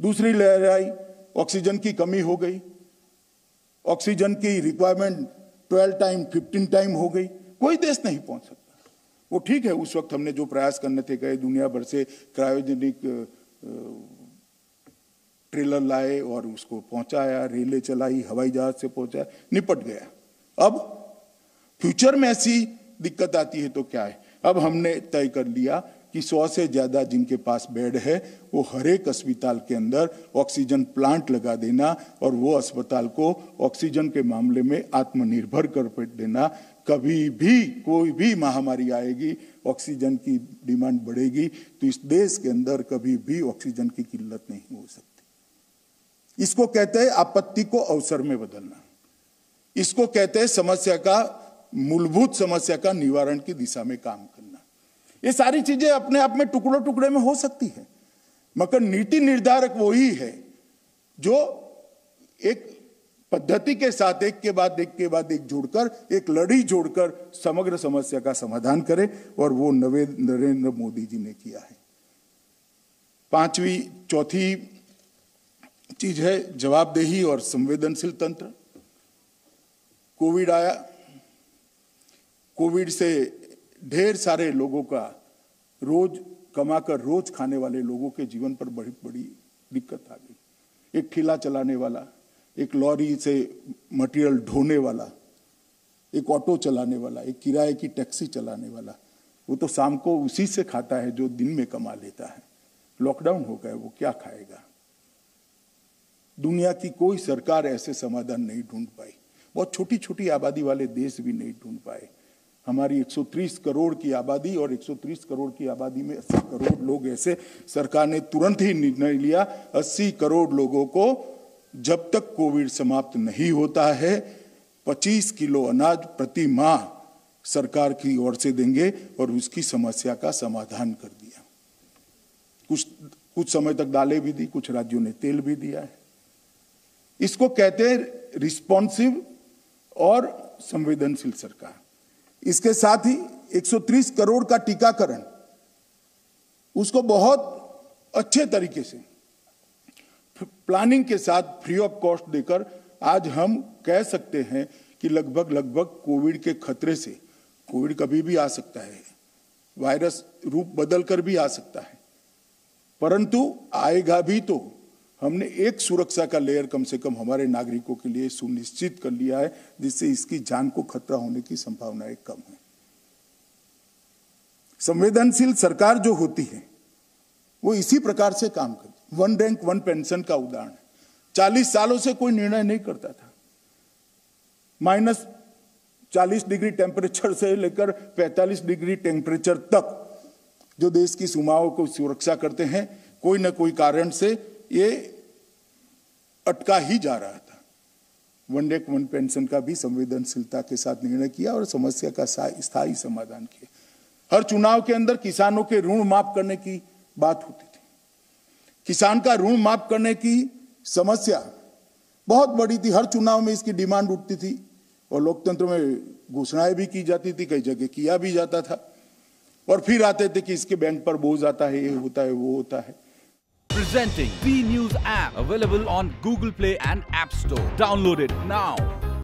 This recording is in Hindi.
दूसरी लहर आई, ऑक्सीजन की कमी हो गई, ऑक्सीजन की रिक्वायरमेंट 12 टाइम 15 टाइम हो गई, कोई देश नहीं पहुंच सकता। वो ठीक है, उस वक्त हमने जो प्रयास करने थे गए, दुनिया भर से क्रायोजेनिक ट्रेलर लाए और उसको पहुंचाया, रेलें चलाई, हवाई जहाज से पहुंचाया, निपट गया। अब फ्यूचर में ऐसी दिक्कत आती है तो क्या है? अब हमने तय कर लिया कि 100 से ज्यादा जिनके पास बेड है वो हर एक अस्पताल के अंदर ऑक्सीजन प्लांट लगा देना और वो अस्पताल को ऑक्सीजन के मामले में आत्मनिर्भर कर देना। कभी भी कोई भी महामारी आएगी, ऑक्सीजन की डिमांड बढ़ेगी तो इस देश के अंदर कभी भी ऑक्सीजन की किल्लत नहीं हो सकती। इसको कहते हैं आपत्ति को अवसर में बदलना। इसको कहते हैं समस्या का, मूलभूत समस्या का निवारण की दिशा में काम करना। ये सारी चीजें अपने आप में टुकड़े टुकड़े में हो सकती है, मगर नीति निर्धारक वही है जो एक पद्धति के साथ एक के बाद एक जोड़कर, एक लड़ी जोड़कर समग्र समस्या का समाधान करे, और वो नरेंद्र मोदी जी ने किया है। चौथी चीज है जवाबदेही और संवेदनशील तंत्र। कोविड आया, कोविड से ढेर सारे लोगों का, रोज कमाकर रोज खाने वाले लोगों के जीवन पर बड़ी बड़ी दिक्कत आ गई। एक ठेला चलाने वाला, एक लॉरी से मटेरियल ढोने वाला, एक ऑटो चलाने वाला, एक किराए की टैक्सी चलाने वाला, वो तो शाम को उसी से खाता है जो दिन में कमा लेता है। लॉकडाउन हो गया, वो क्या खाएगा? दुनिया की कोई सरकार ऐसे समाधान नहीं ढूंढ पाई। बहुत छोटी छोटी आबादी वाले देश भी नहीं ढूंढ पाए। हमारी 130 करोड़ की आबादी, और 130 करोड़ की आबादी में 80 करोड़ लोग ऐसे, सरकार ने तुरंत ही निर्णय लिया 80 करोड़ लोगों को जब तक कोविड समाप्त नहीं होता है 25 किलो अनाज प्रति माह सरकार की ओर से देंगे, और उसकी समस्या का समाधान कर दिया। कुछ समय तक दालें भी दी, कुछ राज्यों ने तेल भी दिया है। इसको कहते हैं रिस्पॉन्सिव और संवेदनशील सरकार। इसके साथ ही 130 करोड़ का टीकाकरण, उसको बहुत अच्छे तरीके से प्लानिंग के साथ फ्री ऑफ कॉस्ट देकर आज हम कह सकते हैं कि लगभग कोविड के खतरे से, कोविड कभी भी आ सकता है, वायरस रूप बदलकर भी आ सकता है, परंतु आएगा भी तो हमने एक सुरक्षा का लेयर कम से कम हमारे नागरिकों के लिए सुनिश्चित कर लिया है, जिससे इसकी जान को खतरा होने की संभावनाएं कम है। संवेदनशील सरकार जो होती है वो इसी प्रकार से काम करती है। वन रैंक वन पेंशन का उदाहरण है। 40 सालों से कोई निर्णय नहीं करता था। -40 डिग्री टेम्परेचर से लेकर 45 डिग्री टेम्परेचर तक जो देश की सीमाओं को सुरक्षा करते हैं, कोई न कोई कारण से ये अटका ही जा रहा था। वन रैंक वन पेंशन का भी संवेदनशीलता के साथ निर्णय किया और समस्या का स्थायी समाधान किया। हर चुनाव के अंदर किसानों के ऋण माफ करने की बात होती थी। किसान का ऋण माफ करने की समस्या बहुत बड़ी थी। हर चुनाव में इसकी डिमांड उठती थी और लोकतंत्र में घोषणाएं भी की जाती थी, कई जगह किया भी जाता था, और फिर आते थे कि इसके बैंक पर बोझ आता है, ये होता है, वो होता है। Presenting B News app, available on Google Play and App Store. Download it now.